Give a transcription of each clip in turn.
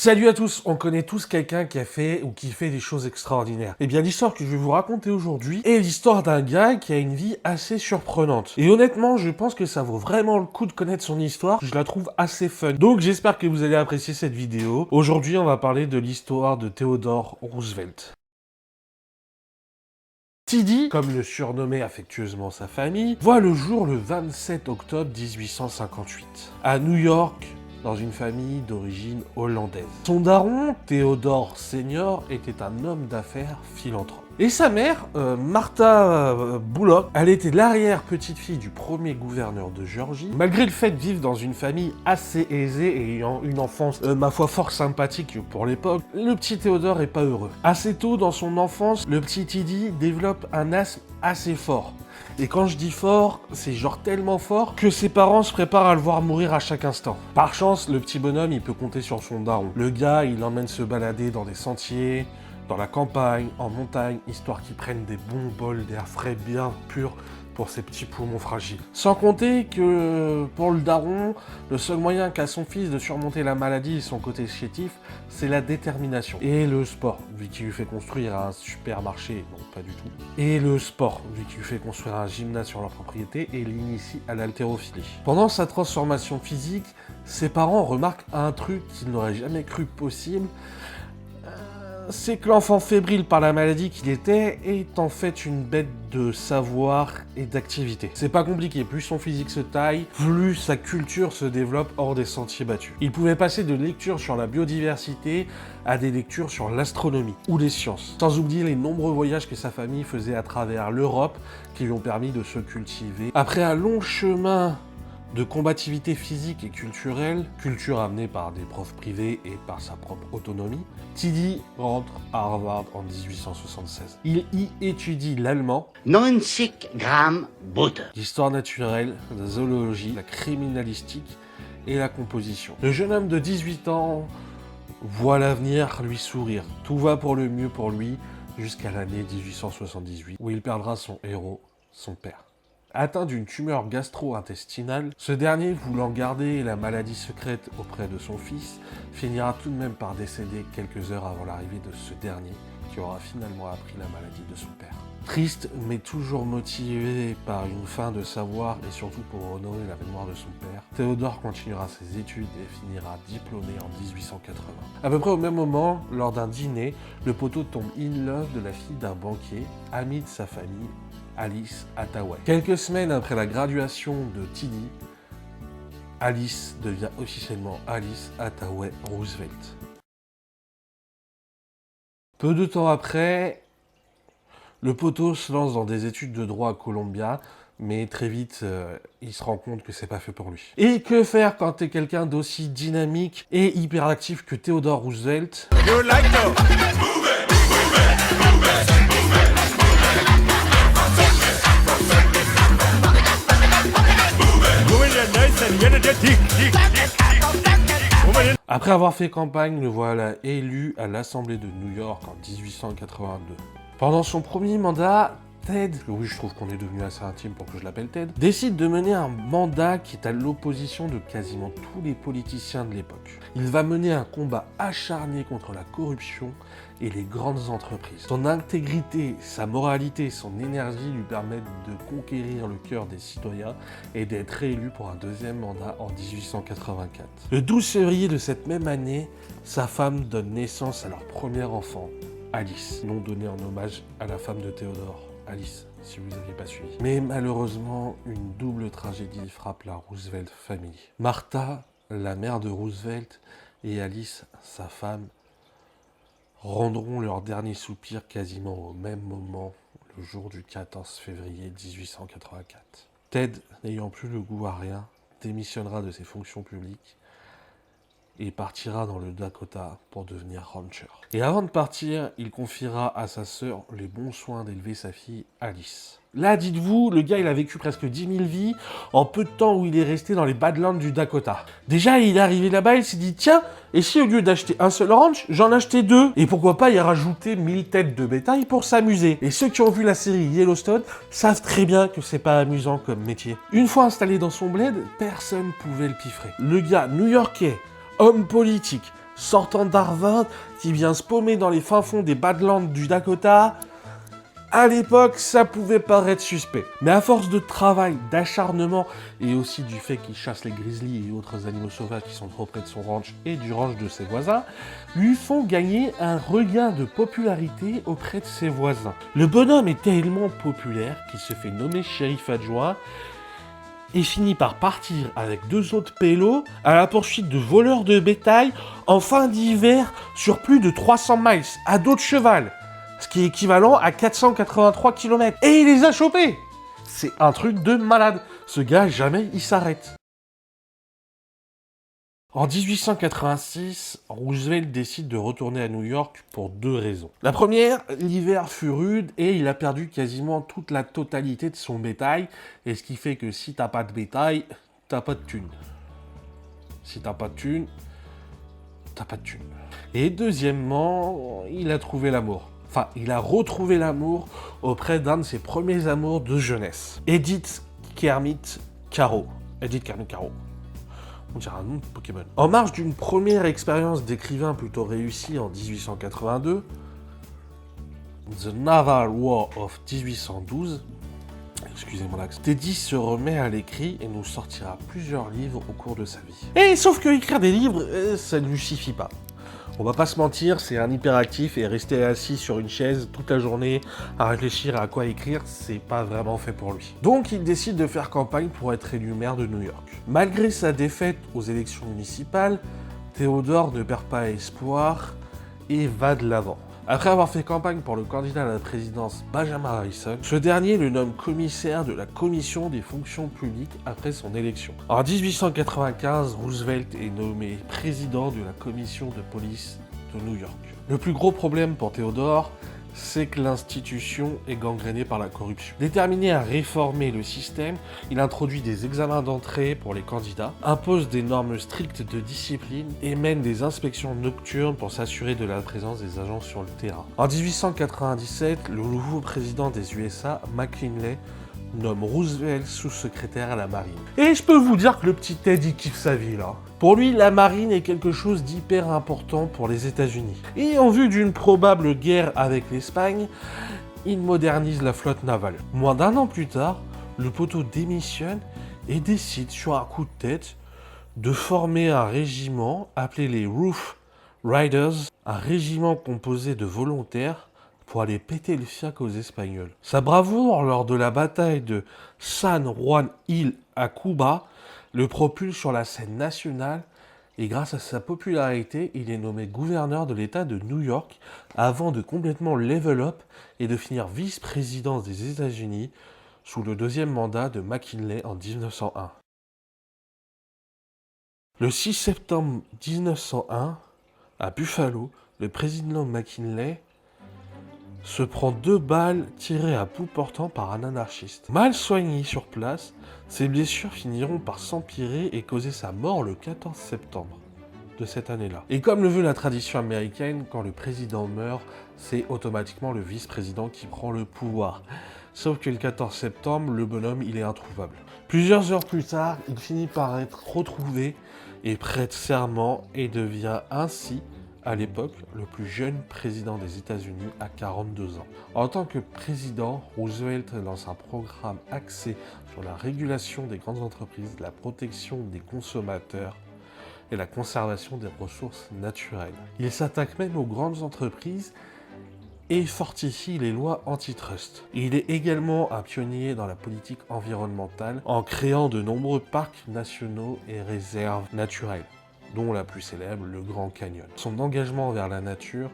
Salut à tous, on connaît tous quelqu'un qui a fait ou qui fait des choses extraordinaires. Eh bien l'histoire que je vais vous raconter aujourd'hui est l'histoire d'un gars qui a une vie assez surprenante. Et honnêtement, je pense que ça vaut vraiment le coup de connaître son histoire, je la trouve assez fun. Donc j'espère que vous allez apprécier cette vidéo. Aujourd'hui, on va parler de l'histoire de Theodore Roosevelt. Teddy, comme le surnommait affectueusement sa famille, voit le jour le 27 octobre 1858, à New York, dans une famille d'origine hollandaise. Son daron, Theodore Senior, était un homme d'affaires philanthrope. Et sa mère, Martha Bullock, elle était l'arrière-petite-fille du premier gouverneur de Géorgie. Malgré le fait de vivre dans une famille assez aisée et ayant une enfance, ma foi, fort sympathique pour l'époque, le petit Theodore est pas heureux. Assez tôt dans son enfance, le petit Teddy développe un asthme assez fort. Et quand je dis fort, c'est genre tellement fort que ses parents se préparent à le voir mourir à chaque instant. Par chance, le petit bonhomme, il peut compter sur son daron. Le gars, il l'emmène se balader dans des sentiers, dans la campagne, en montagne, histoire qu'il prenne des bons bols d'air frais bien purs pour ses petits poumons fragiles. Sans compter que pour le daron, le seul moyen qu'a son fils de surmonter la maladie et son côté chétif, c'est la détermination. Et le sport, vu qu'il lui fait construire un supermarché, non pas du tout. Et le sport, vu qu'il lui fait construire un gymnase sur leur propriété et l'initie à l'haltérophilie. Pendant sa transformation physique, ses parents remarquent un truc qu'ils n'auraient jamais cru possible, c'est que l'enfant fébrile par la maladie qu'il était est en fait une bête de savoir et d'activité. C'est pas compliqué, plus son physique se taille, plus sa culture se développe hors des sentiers battus. Il pouvait passer de lectures sur la biodiversité à des lectures sur l'astronomie ou les sciences. Sans oublier les nombreux voyages que sa famille faisait à travers l'Europe qui lui ont permis de se cultiver. Après un long chemin de combativité physique et culturelle, culture amenée par des profs privés et par sa propre autonomie, Teddy rentre à Harvard en 1876. Il y étudie l'allemand, 90 Gramm Butter. l'histoire naturelle, la zoologie, la criminalistique et la composition. Le jeune homme de 18 ans voit l'avenir lui sourire. Tout va pour le mieux pour lui jusqu'à l'année 1878 où il perdra son héros, son père. Atteint d'une tumeur gastro-intestinale, ce dernier, voulant garder la maladie secrète auprès de son fils, finira tout de même par décéder quelques heures avant l'arrivée de ce dernier, qui aura finalement appris la maladie de son père. Triste, mais toujours motivé par une faim de savoir et surtout pour honorer la mémoire de son père, Théodore continuera ses études et finira diplômé en 1880. À peu près au même moment, lors d'un dîner, le poteau tombe in love de la fille d'un banquier, ami de sa famille, Alice Hathaway. Quelques semaines après la graduation de Teddy, Alice devient officiellement Alice Hathaway Roosevelt. Peu de temps après, le poteau se lance dans des études de droit à Columbia, mais très vite, il se rend compte que c'est pas fait pour lui. Et que faire quand t'es quelqu'un d'aussi dynamique et hyperactif que Theodore Roosevelt? Après avoir fait campagne, le voilà élu à l'Assemblée de New York en 1882. Pendant son premier mandat, Ted, oui je trouve qu'on est devenu assez intime pour que je l'appelle Ted, décide de mener un mandat qui est à l'opposition de quasiment tous les politiciens de l'époque. Il va mener un combat acharné contre la corruption et les grandes entreprises. Son intégrité, sa moralité, son énergie lui permettent de conquérir le cœur des citoyens et d'être réélu pour un deuxième mandat en 1884. Le 12 février de cette même année, sa femme donne naissance à leur premier enfant, Alice, nom donné en hommage à la femme de Théodore, Alice, si vous n'aviez pas suivi. Mais malheureusement, une double tragédie frappe la Roosevelt family. Martha, la mère de Roosevelt, et Alice, sa femme, rendront leur dernier soupir quasiment au même moment, le jour du 14 février 1884. Ted, n'ayant plus le goût à rien, démissionnera de ses fonctions publiques et partira dans le Dakota pour devenir rancher. Et avant de partir, il confiera à sa sœur les bons soins d'élever sa fille Alice. Là, dites-vous, le gars, il a vécu presque 10 000 vies en peu de temps où il est resté dans les Badlands du Dakota. Déjà, il est arrivé là-bas, il s'est dit, tiens, et si au lieu d'acheter un seul ranch, j'en achetais deux? Et pourquoi pas y rajouter 1000 têtes de bétail pour s'amuser? Et ceux qui ont vu la série Yellowstone savent très bien que c'est pas amusant comme métier. Une fois installé dans son bled, personne pouvait le piffrer. Le gars new-yorkais, homme politique, sortant d'Harvard, qui vient se paumer dans les fins fonds des Badlands du Dakota. À l'époque, ça pouvait paraître suspect. Mais à force de travail, d'acharnement, et aussi du fait qu'il chasse les grizzlies et autres animaux sauvages qui sont trop près de son ranch et du ranch de ses voisins, lui font gagner un regain de popularité auprès de ses voisins. Le bonhomme est tellement populaire qu'il se fait nommer shérif adjoint et finit par partir avec 2 autres pélos à la poursuite de voleurs de bétail en fin d'hiver sur plus de 300 miles à dos de cheval. Ce qui est équivalent à 483 km. Et il les a chopés! C'est un truc de malade. Ce gars, jamais il s'arrête. En 1886, Roosevelt décide de retourner à New York pour 2 raisons. La première, l'hiver fut rude et il a perdu quasiment toute la totalité de son bétail. Et ce qui fait que si t'as pas de bétail, t'as pas de thune. Si t'as pas de thune, t'as pas de thune. Et deuxièmement, il a trouvé l'amour. Enfin, il a retrouvé l'amour auprès d'un de ses premiers amours de jeunesse. Edith Kermit Caro. Edith Kermit Caro. On dirait un nom de Pokémon. En marge d'une première expérience d'écrivain plutôt réussie en 1882, The Naval War of 1812, excusez mon accent, Teddy se remet à l'écrit et nous sortira plusieurs livres au cours de sa vie. Et sauf que écrire des livres, ça ne lui suffit pas. On va pas se mentir, c'est un hyperactif et rester assis sur une chaise toute la journée à réfléchir à quoi écrire, c'est pas vraiment fait pour lui. Donc il décide de faire campagne pour être élu maire de New York. Malgré sa défaite aux élections municipales, Theodore ne perd pas espoir et va de l'avant. Après avoir fait campagne pour le candidat à la présidence Benjamin Harrison, ce dernier le nomme commissaire de la commission des fonctions publiques après son élection. En 1895, Roosevelt est nommé président de la commission de police de New York. Le plus gros problème pour Theodore, c'est que l'institution est gangrénée par la corruption. Déterminé à réformer le système, il introduit des examens d'entrée pour les candidats, impose des normes strictes de discipline et mène des inspections nocturnes pour s'assurer de la présence des agents sur le terrain. En 1897, le nouveau président des USA, McKinley, nomme Roosevelt sous-secrétaire à la marine. Et je peux vous dire que le petit Ted, il kiffe sa vie là. Pour lui, la marine est quelque chose d'hyper important pour les États-Unis. Et en vue d'une probable guerre avec l'Espagne, il modernise la flotte navale. Moins d'1 an plus tard, le poteau démissionne et décide sur un coup de tête de former un régiment appelé les Rough Riders, un régiment composé de volontaires pour aller péter le fiac aux Espagnols. Sa bravoure lors de la bataille de San Juan Hill à Cuba le propulse sur la scène nationale et grâce à sa popularité, il est nommé gouverneur de l'État de New York avant de complètement level up et de finir vice-président des États-Unis sous le 2e mandat de McKinley en 1901. Le 6 septembre 1901, à Buffalo, le président McKinley se prend 2 balles tirées à bout portant par un anarchiste. Mal soigné sur place, ses blessures finiront par s'empirer et causer sa mort le 14 septembre de cette année-là. Et comme le veut la tradition américaine, quand le président meurt, c'est automatiquement le vice-président qui prend le pouvoir. Sauf que le 14 septembre, le bonhomme, il est introuvable. Plusieurs heures plus tard, il finit par être retrouvé et prête serment et devient ainsi à l'époque, le plus jeune président des États-Unis à 42 ans. En tant que président, Roosevelt lance un programme axé sur la régulation des grandes entreprises, la protection des consommateurs et la conservation des ressources naturelles. Il s'attaque même aux grandes entreprises et fortifie les lois antitrust. Il est également un pionnier dans la politique environnementale en créant de nombreux parcs nationaux et réserves naturelles, dont la plus célèbre, le Grand Canyon. Son engagement vers la nature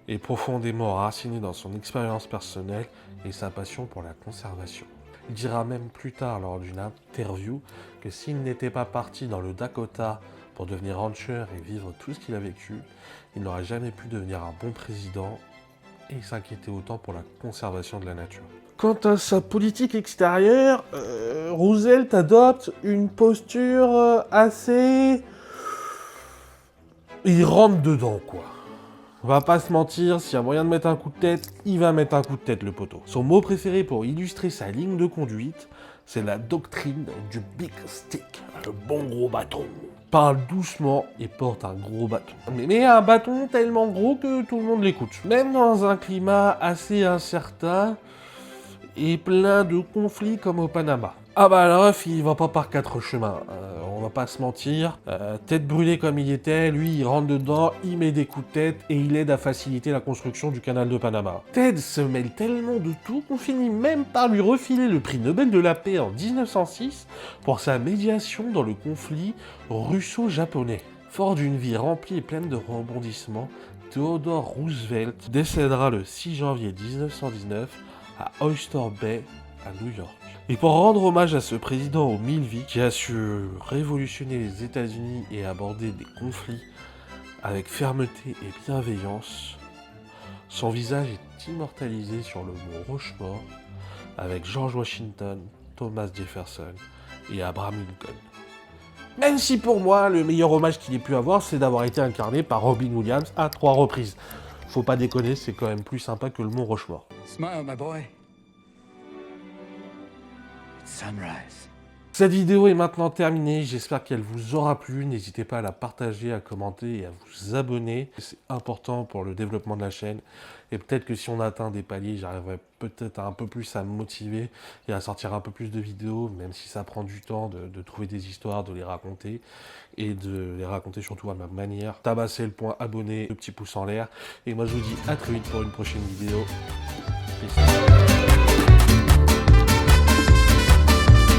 est profondément enraciné dans son expérience personnelle et sa passion pour la conservation. Il dira même plus tard lors d'une interview que s'il n'était pas parti dans le Dakota pour devenir rancher et vivre tout ce qu'il a vécu, il n'aurait jamais pu devenir un bon président et s'inquiéter autant pour la conservation de la nature. Quant à sa politique extérieure, Roosevelt adopte une posture assez... Il rentre dedans, quoi. On va pas se mentir, s'il y a moyen de mettre un coup de tête, il va mettre un coup de tête, le poteau. Son mot préféré pour illustrer sa ligne de conduite, c'est la doctrine du big stick, le bon gros bâton. parle doucement et porte un gros bâton. Mais un bâton tellement gros que tout le monde l'écoute. Même dans un climat assez incertain et plein de conflits comme au Panama. Ah bah le ref, il va pas par quatre chemins, on va pas se mentir. Tête brûlée comme il était, lui il rentre dedans, il met des coups de tête et il aide à faciliter la construction du canal de Panama. Ted se mêle tellement de tout qu'on finit même par lui refiler le prix Nobel de la paix en 1906 pour sa médiation dans le conflit russo-japonais. Fort d'une vie remplie et pleine de rebondissements, Theodore Roosevelt décédera le 6 janvier 1919 à Oyster Bay, à New York. Et pour rendre hommage à ce président aux 1000 vies qui a su révolutionner les États-Unis et aborder des conflits avec fermeté et bienveillance, son visage est immortalisé sur le mont Rushmore avec George Washington, Thomas Jefferson et Abraham Lincoln. Même si pour moi, le meilleur hommage qu'il ait pu avoir, c'est d'avoir été incarné par Robin Williams à 3 reprises. Faut pas déconner, c'est quand même plus sympa que le mont Rushmore. Smile, my boy. Sunrise. Cette vidéo est maintenant terminée, j'espère qu'elle vous aura plu, n'hésitez pas à la partager, à commenter et à vous abonner, c'est important pour le développement de la chaîne, et peut-être que si on atteint des paliers, j'arriverai peut-être un peu plus à me motiver et à sortir un peu plus de vidéos, même si ça prend du temps de trouver des histoires, de les raconter, et de les raconter surtout à ma manière. Tabassez le point abonné, le petit pouce en l'air, et moi je vous dis à très vite pour une prochaine vidéo. Peace.